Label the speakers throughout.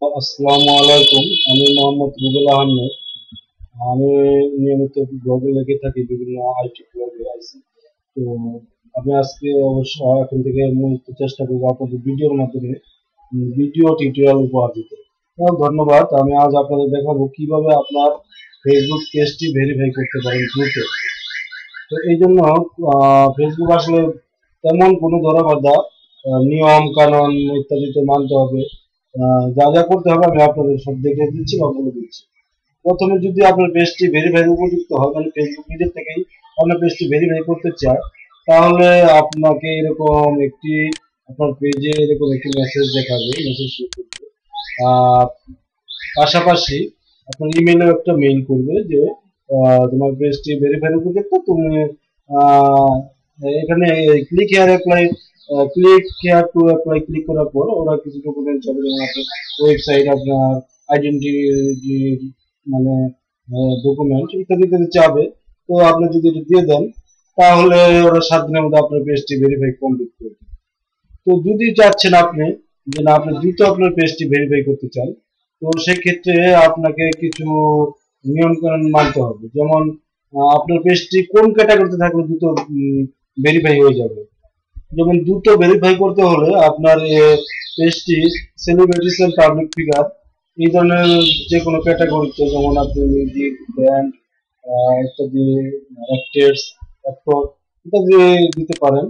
Speaker 1: আসসালামু আলাইকুম। আমি মোহাম্মদ রুবেল আহমেদ। আমি নিয়মিত ব্লগে লিখে থাকি, বিভিন্ন আইটি ব্লগে আছি। তো আমি আজকে অবশ্য এখন থেকে মূলত চেষ্টা করবো আপনাদের ভিডিওর মাধ্যমে ভিডিও টিউটোরিয়াল উপহার দিতে। তো ধন্যবাদ। আমি আজ আপনাদের দেখাবো কিভাবে আপনার ফেসবুক পেজটি ভেরিফাই করতে পারেন দ্রুত। তো এই জন্য ফেসবুক আসলে তেমন কোনো ধরাবাধা নিয়ম কানুন ইত্যাদি তো মানতে হবে। যা যা করতে হবে আমি আপনাদের সব দেখে দিচ্ছি বা বলে দিচ্ছি। প্রথমে যদি আপনার পেজটি ভেরিফাই উপযুক্ত হয়, মানে ফেসবুক নিজের থেকেই আপনার পেজটি ভেরিফাই করতে চায়, তাহলে আপনাকে এরকম একটি আপনার পেজে এরকম একটি মেসেজ দেখাবে, মেসেজ করবে। আহ, পাশাপাশি আপনার ইমেলেও একটা মেইল করবে যে তোমার পেজটি ভেরিফাই উপযুক্ত, তুমি আহ, এখানে click here apply, click here to apply click করার পর ওরা কিছু ডকুমেন্ট চাবে, যেমন আপনার ওয়েবসাইট, আপনার আইডেন্টিটি, মানে ডকুমেন্ট ইত্যাদি ইত্যাদি চাবে। তো আপনি যদি এটা দিয়ে দেন, তাহলে ওরা 7 দিনের মধ্যে আপনার পেজটি ভেরিফাই কমপ্লিট করে দেবে। তো যদি চাচ্ছেন আপনি যে না, আপনি দ্রুত আপনার পেজটি ভেরিফাই করতে চান, তো সেক্ষেত্রে আপনাকে কিছু নিয়ম কানুন মানতে হবে। যেমন আপনার পেজটি কোন ক্যাটাগরিতে থাকলে দ্রুত ভেরিফাই হয়ে যাবে। যেমন দ্রুত ভেরিফাই করতে হলে আপনার পেজটি সেলিব্রিটিস এন্ড পাবলিক ফিগার এই ধরনের যে কোনো ক্যাটাগরিতে, যেমন আপনি মিউজিক, ব্যান্ড ইত্যাদি, অ্যাক্টরস, অ্যাক্টর ইত্যাদি দিতে পারেন।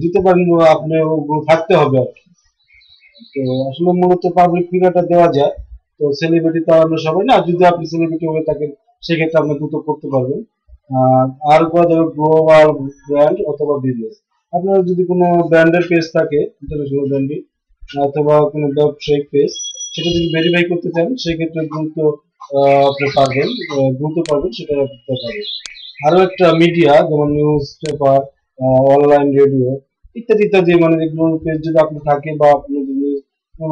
Speaker 1: দিতে পারেন, আপনি ওগুলো থাকতে হবে আর কি। তো আসলে মূলত পাবলিক ফিগারটা দেওয়া যায়। তো সেলিব্রিটি তো আমরা সবাই না, যদি আপনি সেলিব্রিটি হয়ে থাকেন সেক্ষেত্রে আপনি দ্রুত করতে পারবেন। আর করা যাবে গ্লোবাল ব্র্যান্ড অথবা বিজনেস। আপনার যদি কোনো ব্র্যান্ডের পেজ থাকে, ইন্টারন্যাশনাল ব্র্যান্ডিং অথবা কোনো ব্যবসায়িক পেজ, সেটা যদি ভেরিফাই করতে চান সেক্ষেত্রে দ্রুত আপনি পারবেন, দ্রুত পারবেন সেটা দেখাবে। আরো একটা মিডিয়া, যেমন নিউজ পেপার, অনলাইন রেডিও ইত্যাদি ইত্যাদি, মানে যেগুলো পেজ যদি আপনি থাকে বা আপনি যদি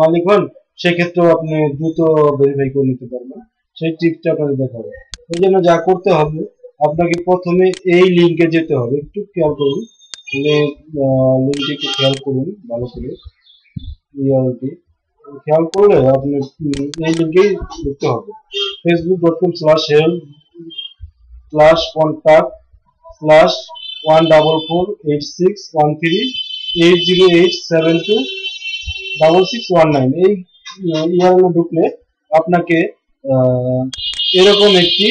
Speaker 1: মালিক হন, সেক্ষেত্রেও আপনি দ্রুত ভেরিফাই করে নিতে পারবেন। সেই টিপসটা আপনাদের দেখাবো। এই জন্য যা করতে হবে, আপনাকে প্রথমে এই লিঙ্কে যেতে হবে। একটু খেয়াল করুন, লিঙ্কটি একটু খেয়াল করুন ভালো করে, ইউআরএলটি খেয়াল করলে আপনি এই লিঙ্কেই ঢুকতে হবে। facebook.com/144861380872619 এই ইউআরএল ঢুকলে আপনাকে আহ, এরকম একটি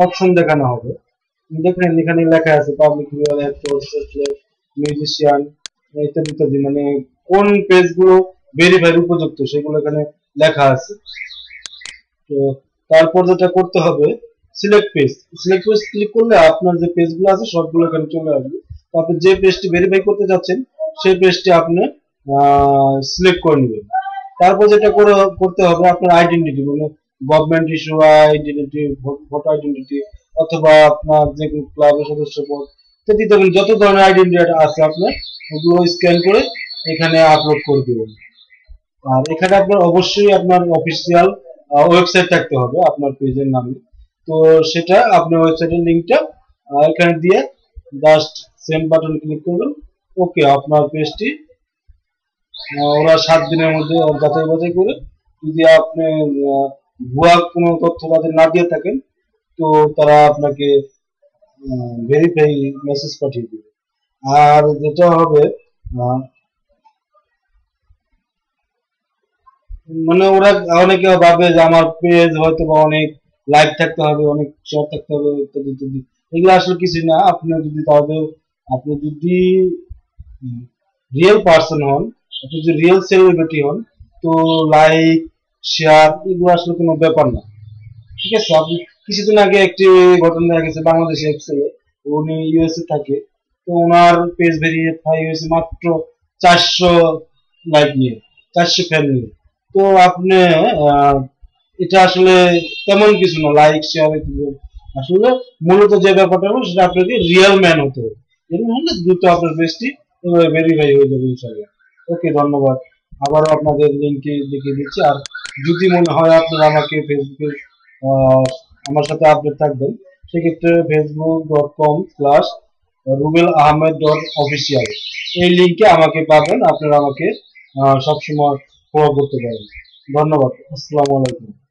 Speaker 1: অপশন দেখানো হবে। দেখেন এখানে লেখা আছে পাবলিক ফিগার, অ্যাক্টর, মিউজিশিয়ান ইত্যাদি ইত্যাদি, মানে কোন পেজগুলো ভেরিফাইড উপযুক্ত সেগুলো এখানে লেখা আছে। তো তারপর যেটা করতে হবে, select page. Select page click করলে আপনার যে পেজগুলো আছে সবগুলো এখানে চলে আসবে। তো আপনি যে পেজটি ভেরিফাই করতে যাচ্ছেন সেই পেজটি আপনি সিলেক্ট করে নেবেন। তারপর যেটা করতে হবে, আপনার আইডেন্টিটি, মানে government issue identity, voter identity, অথবা আপনার যে কোনো ক্লাবের সদস্য পদ ইত্যাদি ইত্যাদি, যত ধরনের আইডেন্টিটি আছে আপনার ওগুলো স্ক্যান করে এখানে আপলোড করে দিবেন। আর এখানে আপনার অবশ্যই আপনার অফিসিয়াল ওয়েবসাইট থাকতে হবে আপনার পেজের নামে। তো সেটা আপনি ওয়েবসাইটের লিঙ্কটা এখানে দিয়ে জাস্ট সেন্ড বাটন ক্লিক করবেন। ওকে, আপনার পেজটি ওরা 7 দিনের মধ্যে যাচাই বাছাই করে, যদি আপনি ভুয়া কোনো তথ্য তাদের না দিয়ে থাকেন, তো তারা আপনাকে ভেরিফাই মেসেজ পাঠিয়ে দেবে। আর যেটা হবে, আহ, মানে ওরা অনেকে ভাবে যে আমার পেজ হয়তো বা অনেক লাইক থাকতে হবে, অনেক শেয়ার থাকতে হবে ইত্যাদি ইত্যাদি। এগুলো আসলে কিছু না। আপনি যদি রিয়েল পার্সন হন, আপনি যদি রিয়েল সেলিব্রিটি হন, তো লাইক শেয়ার এগুলো আসলে কোনো ব্যাপার না। ঠিক আছে। আপনি কিছুদিন আগে একটি ঘটনা দেখা গেছে, বাংলাদেশে এক ছেলে, উনি ইউএসএ থাকে। তো ওনার পেজ ভেরিফাই হয়েছে মাত্র 400 লাইক নিয়ে, 400 ফ্যান নিয়ে। তো আপনি আহ, এটা আসলে তেমন কিছু না, লাইক শেয়ার। আসলে মূলত যে ব্যাপারটা হলো সেটা আপনাকে রিয়েল ম্যান হতে হবে। এরকম হলে দ্রুত আপনার পেজটি ভেরিফাই হয়ে যাবে ইনশাআল্লাহ। ওকে, ধন্যবাদ। আবারও আপনাদের লিঙ্কটি দেখিয়ে দিচ্ছি। আর যদি মনে হয় আপনারা আমাকে ফেসবুকে আমার সাথে আপডেট থাকবেন, সেক্ষেত্রে facebook.com/rubel ahmed.official এই লিঙ্কে আমাকে পাবেন। আপনারা আমাকে সবসময় ক্ষমা করতে পারেন। ধন্যবাদ। আসসালামু আলাইকুম।